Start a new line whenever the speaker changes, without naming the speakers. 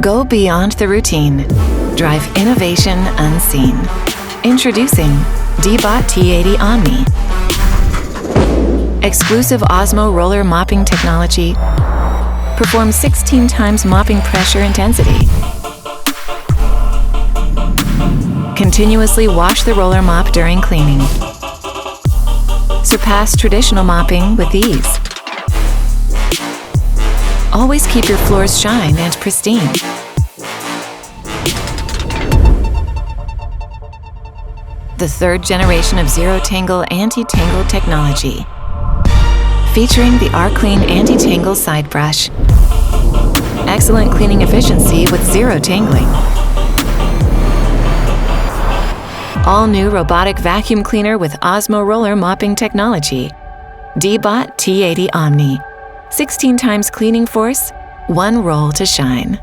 Go beyond the routine. Drive innovation unseen. Introducing DEEBOT T80 OMNI. Exclusive OZMO roller mopping technology performs 16 times mopping pressure intensity. Continuously wash the roller mop during cleaning. Surpass traditional mopping with ease. Always keep your floors shine and pristine. The third generation of ZeroTangle anti-tangle technology, featuring the R-Clean anti-tangle side brush. Excellent cleaning efficiency with zero tangling. All-new robotic vacuum cleaner with OZMO roller mopping technology. DEEBOT T80 OMNI. 16 times cleaning force, 1 roll to shine.